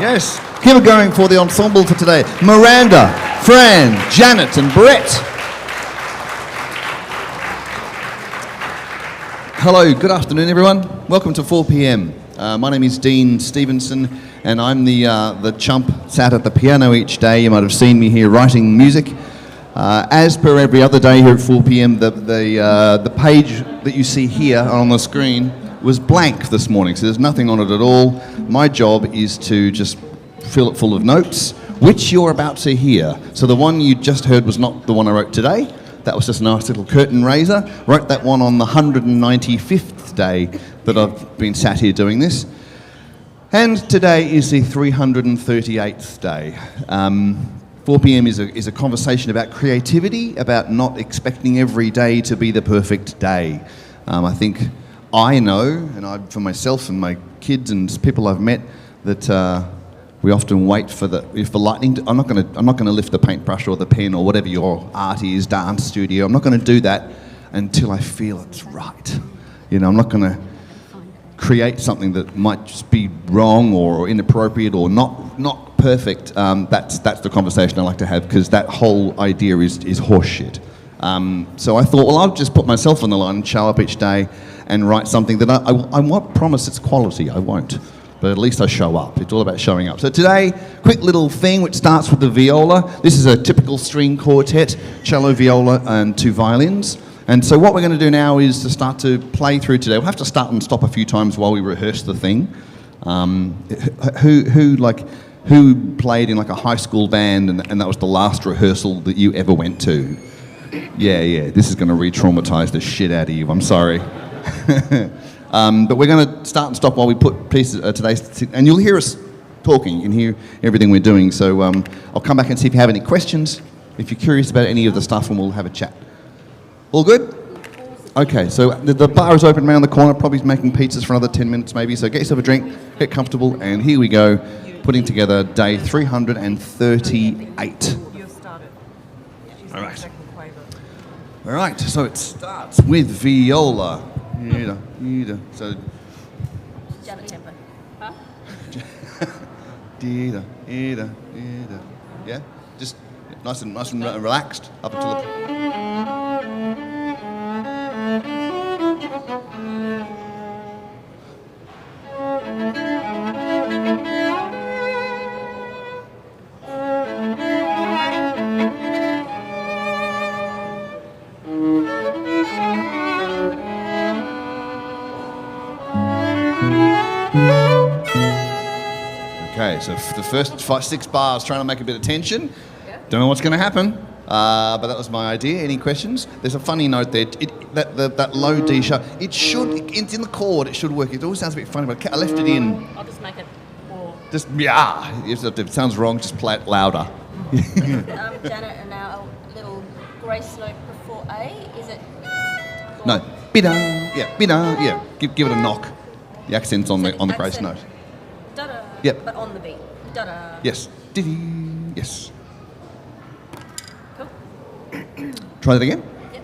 Yes, keep it going for the ensemble for today. Miranda, Fran, Janet and Brett. Hello, good afternoon everyone. Welcome to 4 p.m. My name is Dean Stevenson and I'm the chump sat at the piano each day. You might have seen me here writing music. As per every other day here at 4 p.m, the page that you see here on the screen was blank this morning, so there's nothing on it at all. My job is to just fill it full of notes, which you're about to hear. So the one you just heard was not the one I wrote today. That was just a nice little curtain raiser. Wrote that one on the 195th day that I've been sat here doing this. And today is the 338th day. 4 p.m. is a conversation about creativity, about not expecting every day to be the perfect day. I think I know, and for myself and my kids and people I've met, that we often wait for lightning. I'm not going to lift the paintbrush or the pen or whatever your art is, dance studio. I'm not going to do that until I feel it's right. You know, I'm not going to create something that might just be wrong or inappropriate or not perfect. That's the conversation I like to have, because that whole idea is horseshit. So I thought, well, I'll just put myself on the line and show up each day and write something that I won't promise it's quality, I won't. But at least I show up. It's all about showing up. So today, quick little thing which starts with the viola. This is a typical string quartet, cello, viola and 2 violins. And so what we're going to do now is to start to play through today. We'll have to start and stop a few times while we rehearse the thing. Who played in like a high school band and that was the last rehearsal that you ever went to? Yeah, this is going to re-traumatise the shit out of you, I'm sorry. But we're going to start and stop while we put pieces today, and you'll hear us talking, you can hear everything we're doing. So I'll come back and see if you have any questions, if you're curious about any of the stuff, and we'll have a chat. All good? Okay, so the bar is open around the corner, probably making pizzas for another 10 minutes maybe, so get yourself a drink, get comfortable, and here we go, putting together day 338. All right. All right, so it starts with viola. So. Janet tempo. Huh? Yeah, just nice and relaxed up until the. Okay, so the first 6 bars trying to make a bit of tension. Yeah. Don't know what's going to happen, but that was my idea. Any questions? There's a funny note there. That low D sharp, it's in the chord, it should work. It always sounds a bit funny, but I left it in. I'll just make it more. Just, yeah, if it sounds wrong, just play it louder. Janet, and our little grace note before A, is it? No, bida, yeah. Give it a knock. The accent's on the grace note. Da-da. Yep. But on the beat. Da-da. Yes. Diddy. Yes. Cool. Try that again. Yep.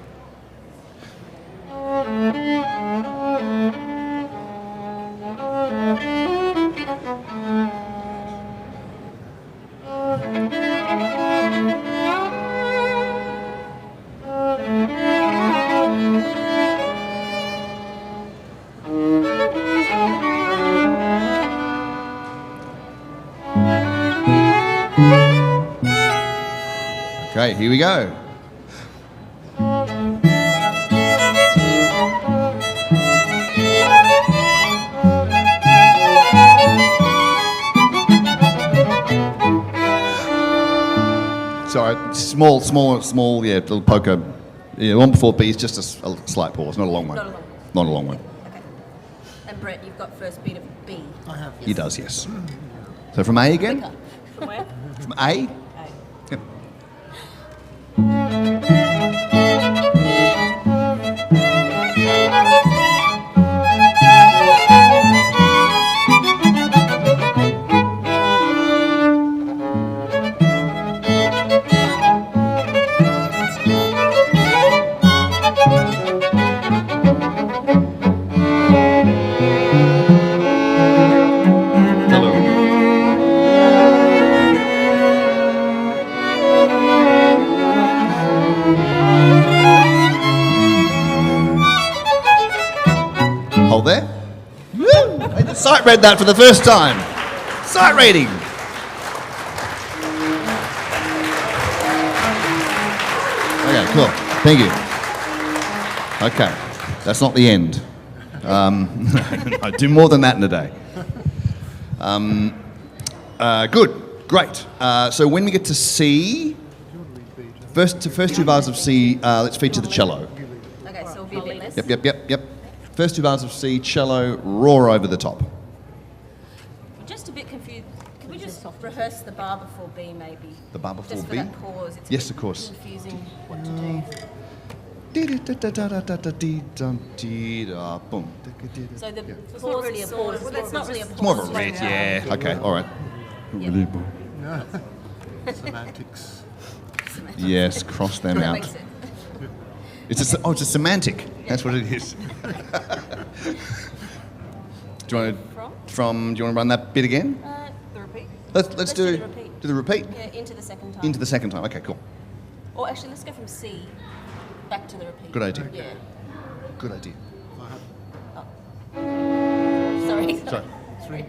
Okay, here we go. Sorry, small, yeah, little poker. Yeah, the one before B is just a slight pause, not a long one. Not a long one. Not a long one. Okay. And Brett, you've got first beat of B. I have. He does, yes. So from A again? Quicker. From where? From A? A. Yep. Hello. Hold there. Woo! I just sight read that for the first time. Sight reading. Okay, cool. Thank you. Okay, that's not the end. I do more than that in a day. Good, great. So when we get to C, first 2 bars of C, let's feature the cello. Okay, so it'll be a bit less. Yep. First 2 bars of C, cello, roar over the top. I'm just a bit confused. Can we just rehearse the bar before B, maybe? The bar before just B? for that pause. It's Yes, a bit of course. confusing what to do. Boom. So the pause really a pause. Well, that's not really a pause. It's more of a red, yeah. Okay, all right. Semantics. Yes, cross them That out. makes it. It's a semantic. That's what it is. Do you want to run that bit again? The repeat? Let's do the repeat. the repeat. Yeah, into the second time. Into the second time. Okay, cool. Or actually, let's go from C back to the repeat. Good idea. Yeah. Good idea. Sorry. Sorry. 3.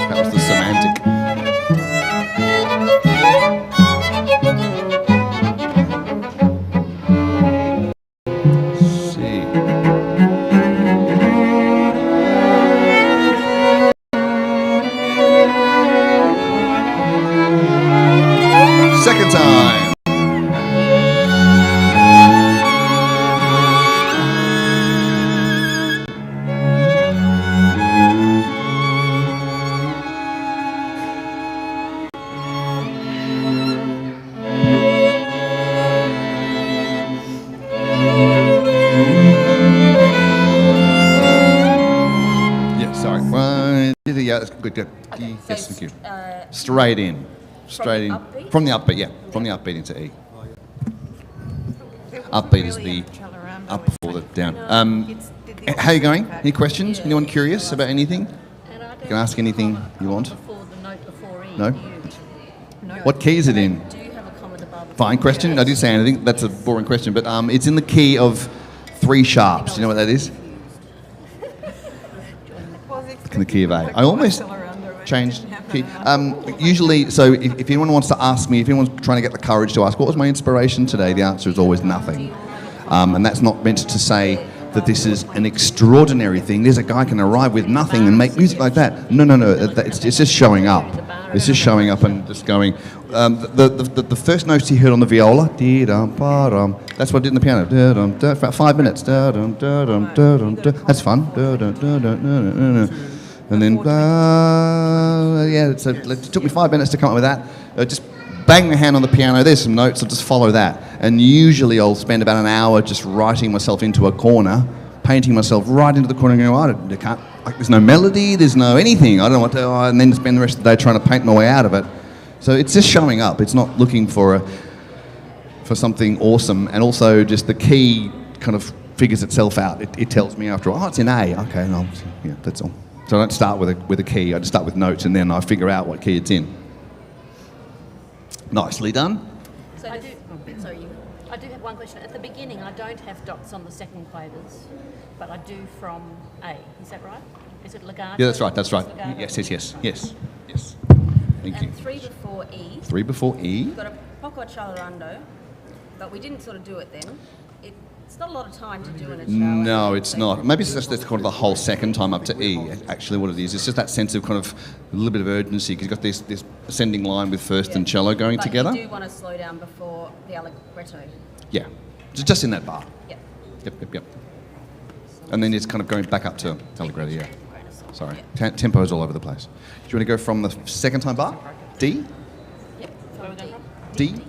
That was the semantic. C. Second time. Yeah, sorry. One. Yeah, that's good. Good. Okay, Yes, so, thank you. Straight. Straight in. Straight the in. upbeat? From the upbeat, yeah. From the upbeat into E. Upbeat is the up before the down. How are you going? Any questions? Anyone curious about anything? And I You can ask anything you want. Before the note before E. No? No. What key is it in? Do you have a comma with the bar before? Fine question. I didn't say anything. That's a boring question, but it's in the key of 3 sharps. You know what that is? In the key of A. I almost changed key. Usually, so if anyone wants to ask me, if anyone's trying to get the courage to ask, what was my inspiration today? The answer is always nothing. And that's not meant to say that this is an extraordinary thing. There's a guy can arrive with nothing and make music like that. No. It's just showing up. It's just showing up and just going. The first notes he heard on the viola, dee-dum-ba-dum, that's what I did in the piano. Da-dum, da, for about 5 minutes. Da-dum, da-dum, da-dum, da. That's fun. Da-dum, da-dum, da-dum, da. And then, so it took me 5 minutes to come up with that. Just bang my hand on the piano, there's some notes, I'll just follow that. And usually I'll spend about an hour just writing myself into a corner, painting myself right into the corner and going, I can't, like, there's no melody, there's no anything, I don't know what to, and then spend the rest of the day trying to paint my way out of it. So it's just showing up, it's not looking for something awesome, and also just the key kind of figures itself out. It tells me after all, it's in A, okay, no, yeah, that's all. So I don't start with a key, I just start with notes and then I figure out what key it's in. Nicely done. So I do have one question. At the beginning, I don't have dots on the second quavers, but I do from A. Is that right? Is it legato? Yeah, that's right. Legato? Yes. Thank you. And 3 before E. 3 before E. We've got a poco accelerando, but we didn't sort of do it then. It's not a lot of time to do in a show. No, it's not. Maybe it's just that's kind of the whole second time up to E, actually what it is. It's just that sense of kind of a little bit of urgency, because you've got this ascending line with first and cello going together. But you do want to slow down before the allegretto. Yeah, just in that bar. Yep. Yep. And then it's kind of going back up to allegretto, yeah. Sorry, tempo's all over the place. Do you want to go from the second time bar? D? Yep. So we're going from D?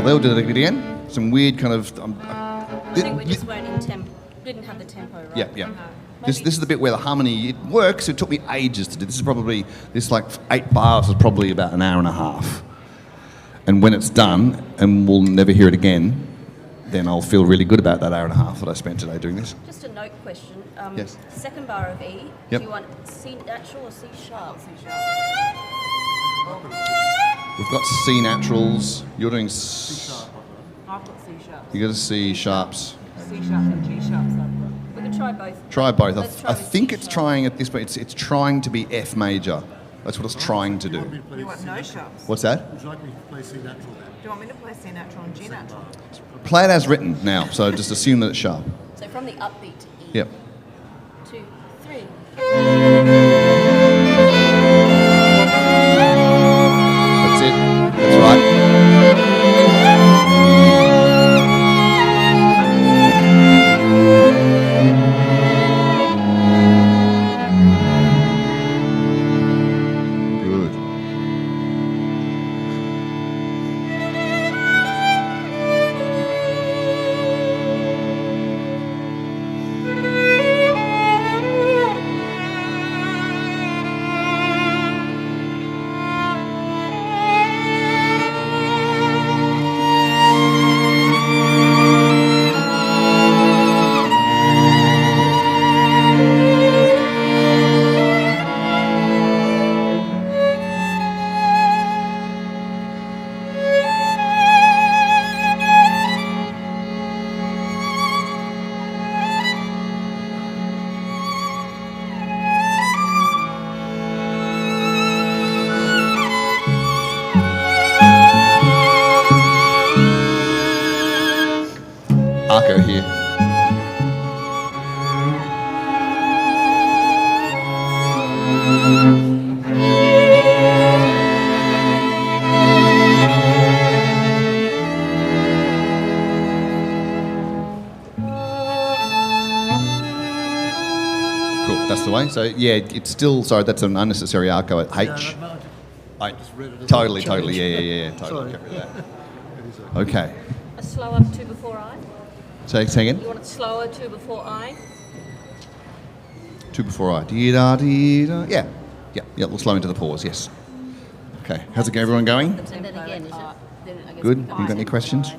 They'll do it again. Some weird kind of. I think we just weren't in tempo. Didn't have the tempo right. Yeah. This is the bit where the harmony it works. It took me ages to do. This is like 8 bars is probably about an hour and a half. And when it's done, and we'll never hear it again, then I'll feel really good about that hour and a half that I spent today doing this. Just a note question. Yes. Second bar of E. Yep. Do you want C natural or C sharp? C sharp. We've got C naturals. You're doing C. I've got C sharp. You got to C sharps. C sharp and G sharps I've got. We can try both. Try both. Let's try I with think C it's sharp. trying at this point. It's trying to be F major. That's what it's trying to do. You want no sharps? What's that? Would you like me to play C natural then? Do you want me to play C natural and G natural? Play it as written now. So just assume that it's sharp. So from the upbeat to E. Yep. 2, 3. That's it. That's right. Good. Arco here. Cool. That's the way. So yeah, it's still. Sorry, that's an unnecessary arco at H. I just read it as totally, a totally, challenge. yeah, totally. Sorry. Get rid of that. It is Okay. A slower 2 before I. Say again. You want it slower 2 before I. 2 before I. Dee-da-dee-da. Yeah. We'll slow into the pause. Yes. Okay. How's it go? Everyone going? And then again, is it? Then I guess Good. we You got any I. questions?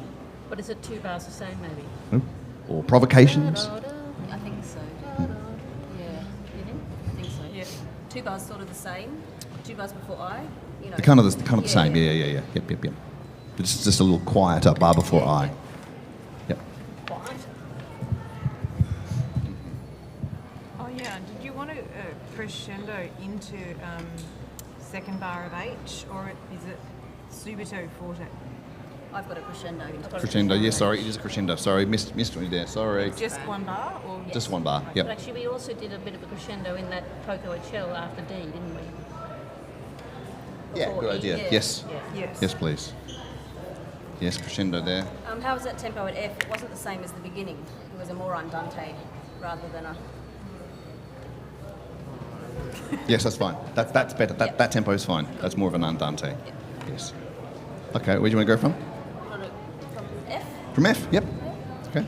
But is it 2 bars the same maybe? No? Or provocations? I think so. Yeah. You think? I think so. Yeah. 2 bars sort of the same. 2 bars before I. You know. They're kind of the same. Yeah. Yep. It's just a little quieter bar before I. Yep. Quiet. Oh yeah. Did you want to crescendo into second bar of H, or is it subito forte? I've got a crescendo. Crescendo. Yeah. Sorry, it is a crescendo. Sorry, missed me there. Sorry. Just one bar, or Just one bar. But Yep. actually, we also did a bit of a crescendo in that Poco et Shell after D, didn't we? Yeah. Before Good E. idea. yeah. Yes. yes? Yes, please. Yes, crescendo there. How was that tempo at F? It wasn't the same as the beginning. It was a more andante rather than a. Yes, that's fine. That's better. That tempo is fine. That's more of an andante. Yes. Okay, where do you want to go from? From F? From F? Yep. Okay.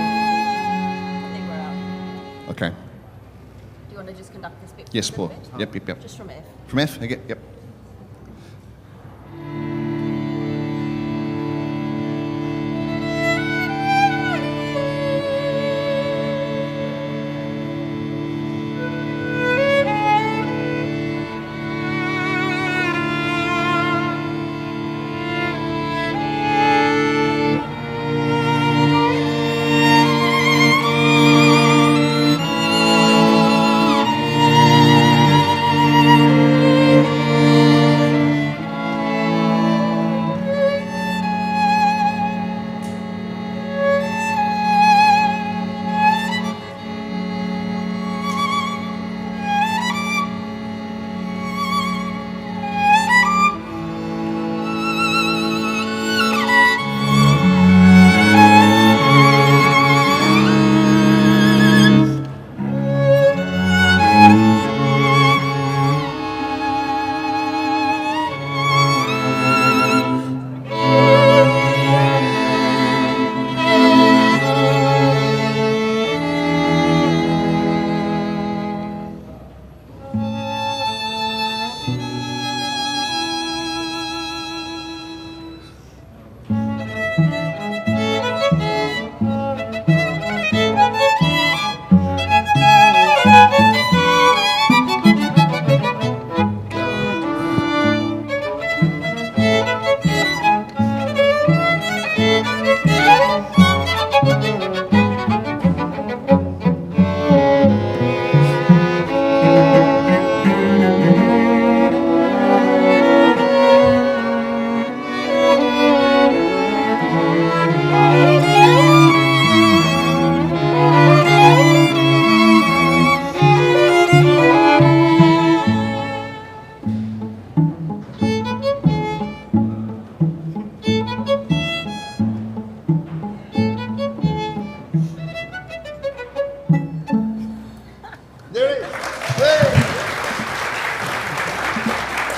I think we're out. Okay. Do you want to just conduct this bit? Yes, for a Paul. little bit? Yep. Just from F. From F? Okay, yep.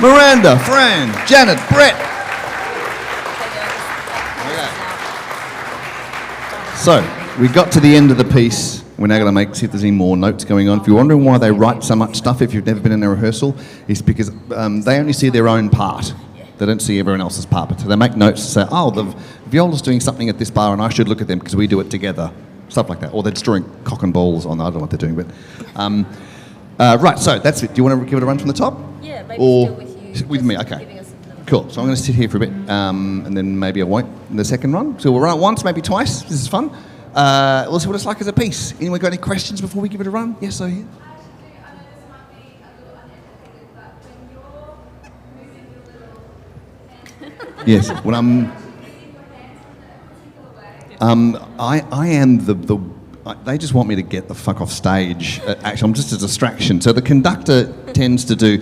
Miranda, Fran, Janet, Brett. So, we got to the end of the piece. We're now going to see if there's any more notes going on. If you're wondering why they write so much stuff if you've never been in a rehearsal, it's because they only see their own part. They don't see everyone else's part. But so they make notes to say, oh, the viola's doing something at this bar and I should look at them because we do it together. Stuff like that. Or they're just drawing cock and balls on, I don't know what they're doing. But right, so that's it. Do you want to give it a run from the top? Yeah, maybe Or still with you. with just me, okay. giving us a little Cool. So I'm going to sit here for a bit, and then maybe I won't in the second run. So we'll run it once, maybe twice. This is fun. We'll see what it's like as a piece. Anyone got any questions before we give it a run? Yes, I hear. Yes. Well, I am they just want me to get the fuck off stage. Actually, I'm just a distraction. So the conductor tends to do,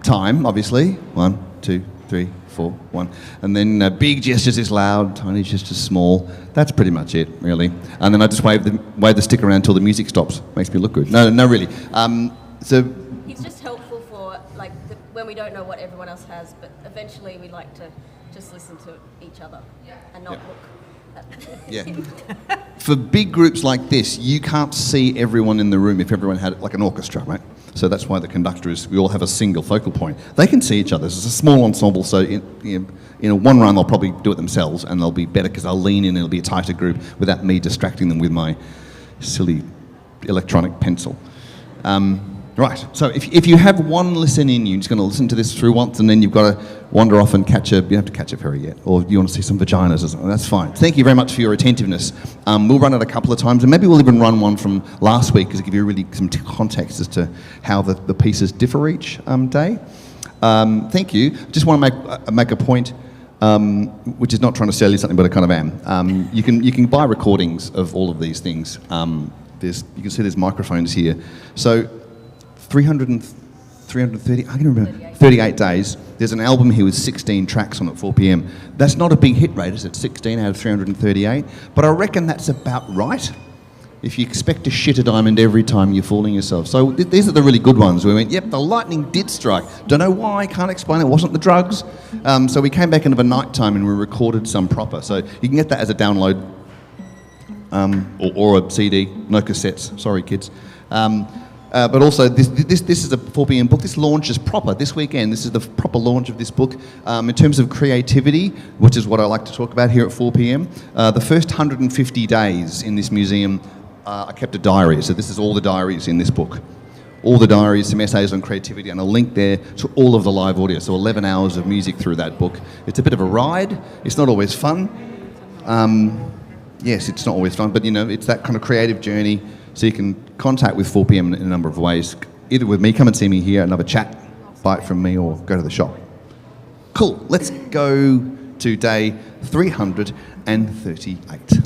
time, obviously. 1, 2, 3, 4, 1. And then big gestures is loud, tiny gestures small. That's pretty much it, really. And then I just wave the stick around until the music stops. Makes me look good. No, really. So He's just helpful for when we don't know what everyone else has, but eventually we like to just listen to each other and not look at yeah. For big groups like this, you can't see everyone in the room if everyone had like an orchestra, right? So that's why the conductor we all have a single focal point. They can see each other. It's a small ensemble, so in one run they'll probably do it themselves and they'll be better because they'll lean in and it'll be a tighter group without me distracting them with my silly electronic pencil. Right, so if you have one listen in, you're just going to listen to this through once and then you've got to wander off and you don't have to catch a ferry yet, or you want to see some vaginas or something, that's fine. Thank you very much for your attentiveness. We'll run it a couple of times and maybe we'll even run one from last week because it'll give you really some context as to how the pieces differ each day. Thank you. Just want to make a point, which is not trying to sell you something, but I kind of am. You can buy recordings of all of these things. You can see there's microphones here. So 330, I can remember, 38 days. There's an album here with 16 tracks on at 4 p.m. That's not a big hit rate, is it? 16 out of 338. But I reckon that's about right if you expect to shit a diamond every time you're fooling yourself. So these are the really good ones. We went, yep, the lightning did strike. Don't know why, can't explain it. It wasn't the drugs. So we came back into the night time and we recorded some proper. So you can get that as a download or a CD, no cassettes. Sorry, kids. But also, this is a 4 p.m. book. This launches proper this weekend. This is the proper launch of this book. In terms of creativity, which is what I like to talk about here at 4 p.m., the first 150 days in this museum, I kept a diary. So this is all the diaries in this book. All the diaries, some essays on creativity, and a link there to all of the live audio. So 11 hours of music through that book. It's a bit of a ride. It's not always fun. Yes, it's not always fun, but it's that kind of creative journey. So you can contact with 4 p.m. in a number of ways. Either with me, come and see me here, another chat, buy it from me, or go to the shop. Cool, let's go to day 338.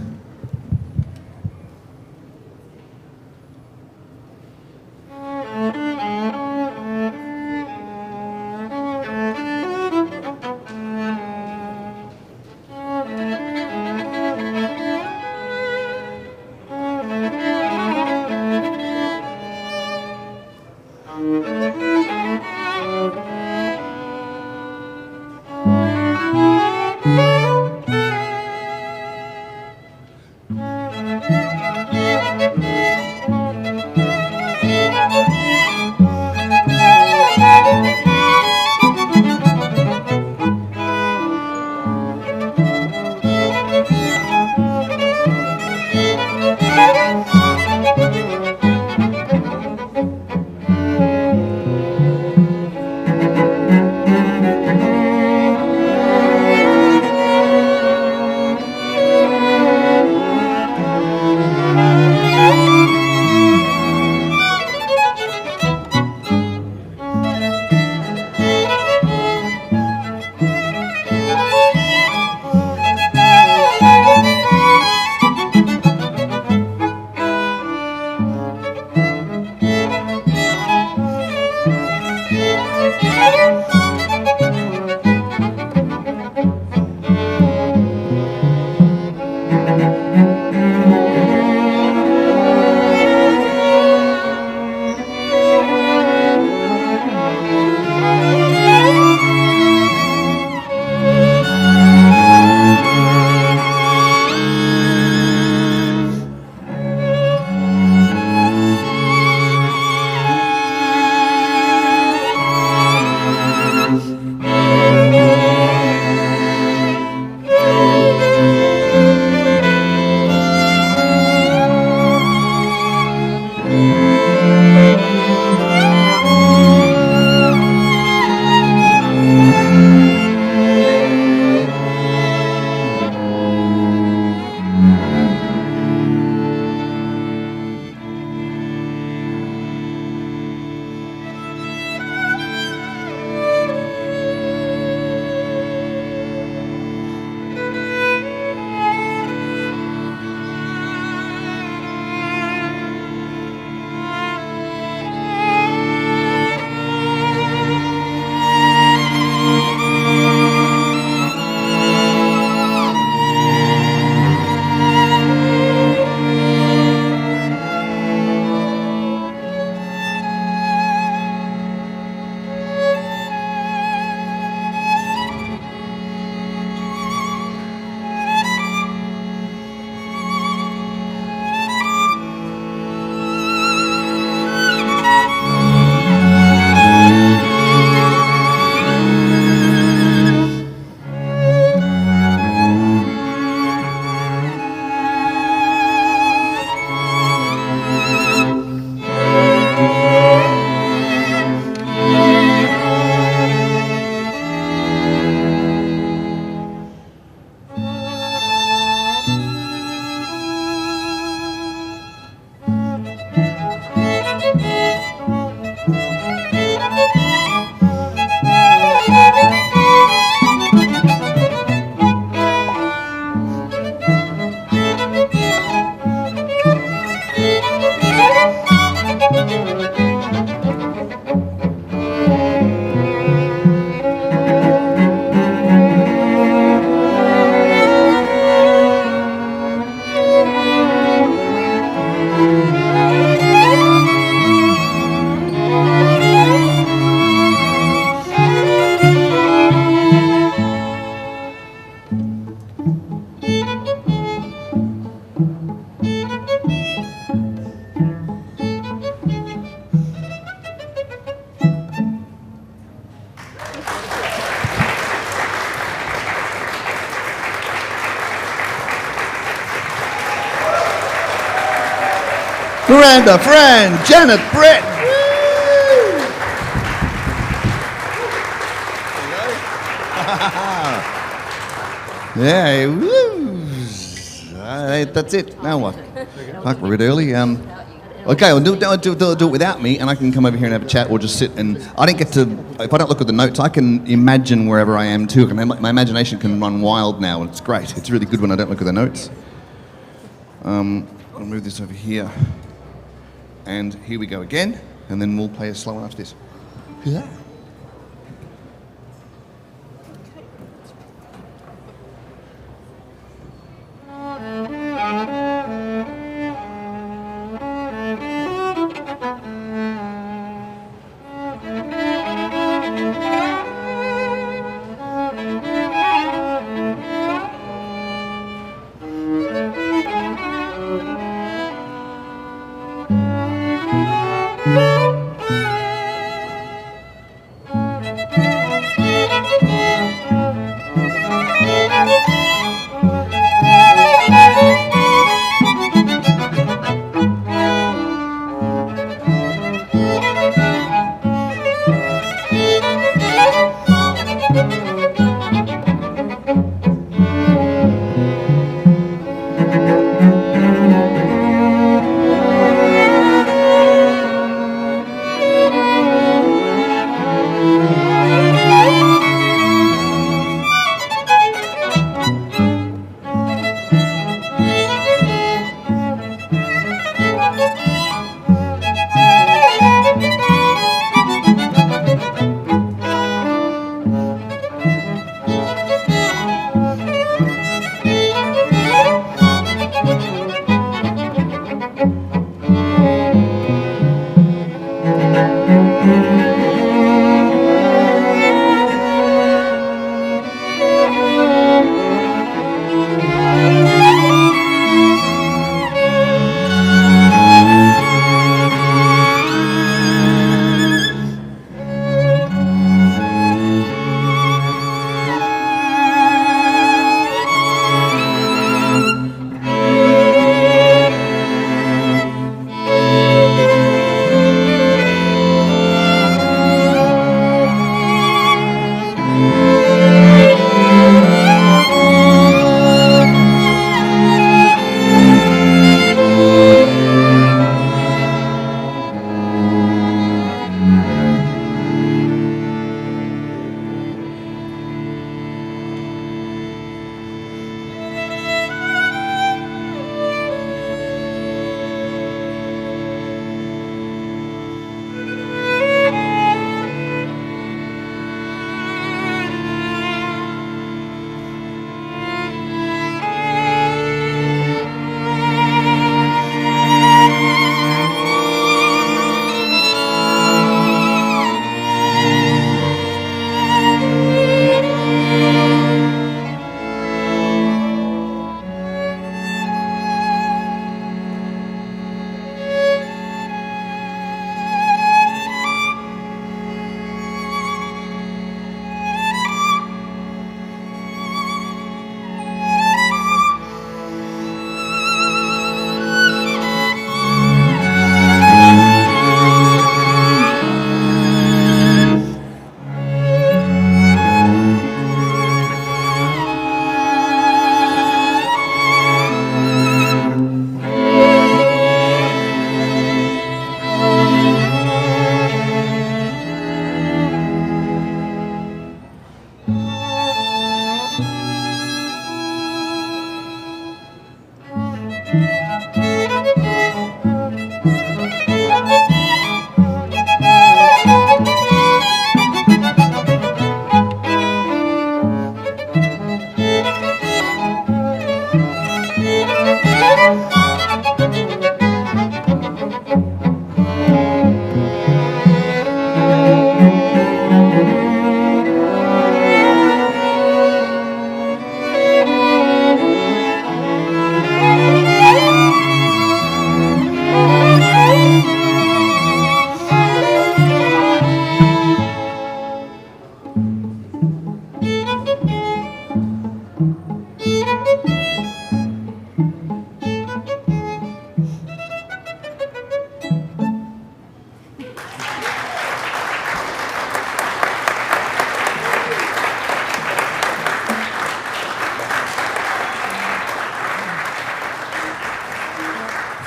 Miranda, Fran, Janet, Brett. Woo! Yeah, woo. That's it. Now what? Fuck, we're a bit early. Okay, well, do it without me, and I can come over here and have a chat, or just sit. And I don't get to. If I don't look at the notes, I can imagine wherever I am too. My imagination can run wild now, and it's great. It's really good when I don't look at the notes. I'll move this over here, and here we go again, and then we'll play a slow one after this. Yeah.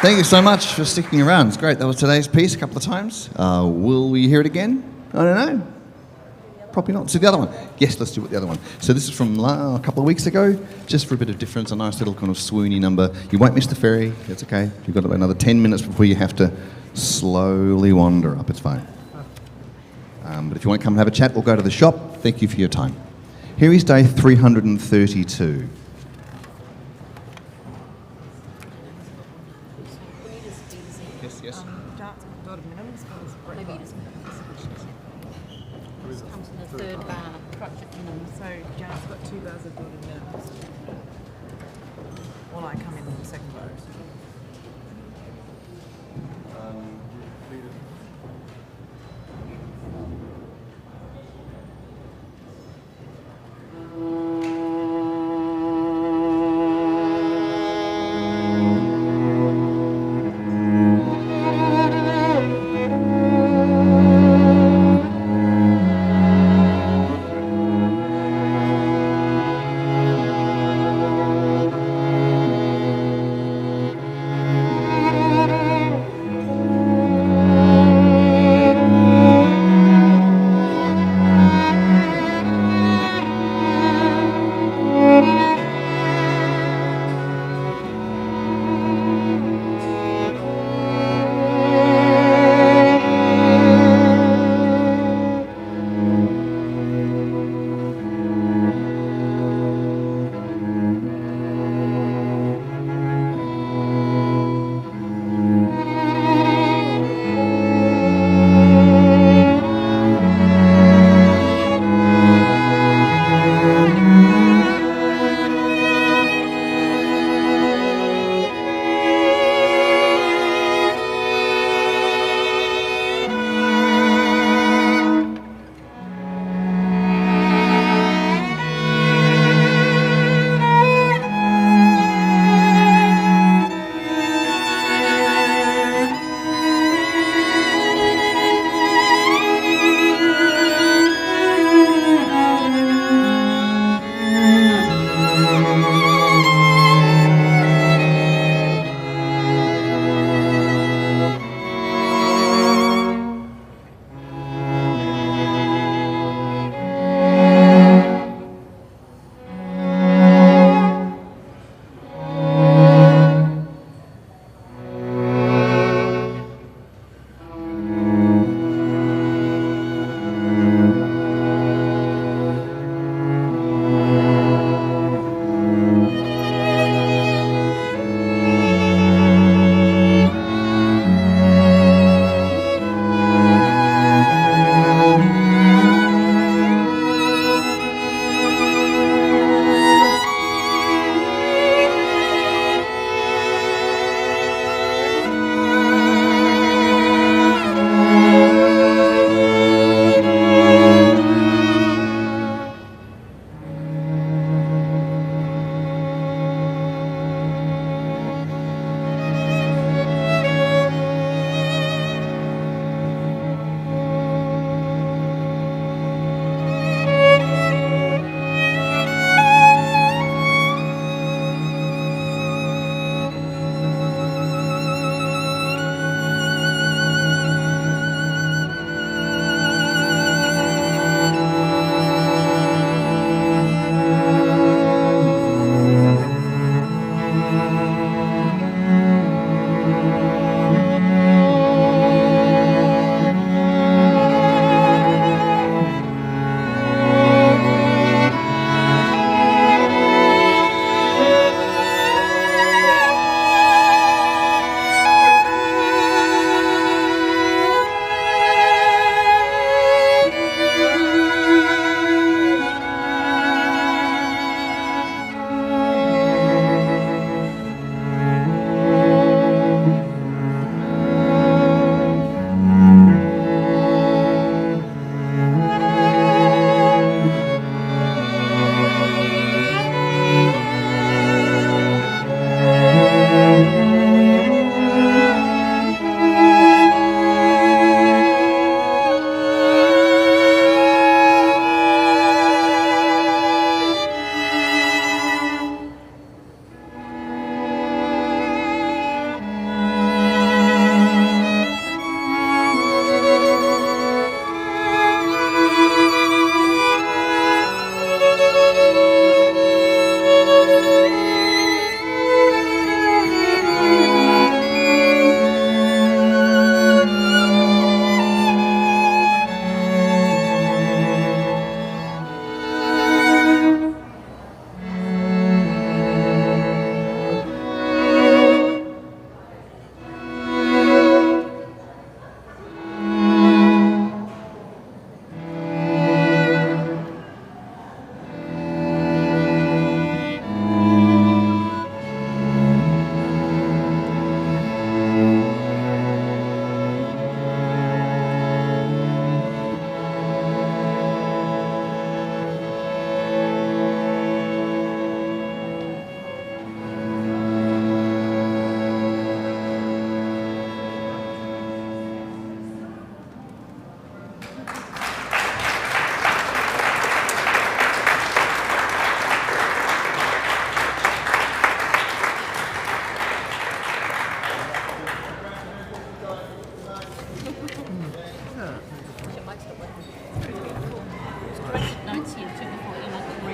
Thank you so much for sticking around. It's great. That was today's piece a couple of times. Will we hear it again? I don't know. Probably not. So the other one. Yes, let's do it, the other one. So this is from a couple of weeks ago, just for a bit of difference, a nice little kind of swoony number. You won't miss the ferry. It's okay. You've got about another 10 minutes before you have to slowly wander up. It's fine. But if you want to come and have a chat, we'll go to the shop. Thank you for your time. Here is day 332. Yes, yes. Dance with dotted minims, but it's break Maybe you bars. just comes in the third bar, crotchet minimum. So Janet's got 2 bars of dotted minims. While I come in the second bar.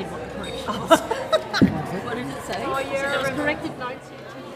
read what the correction was. What did it say? Oh, There was yeah. corrected notes here too.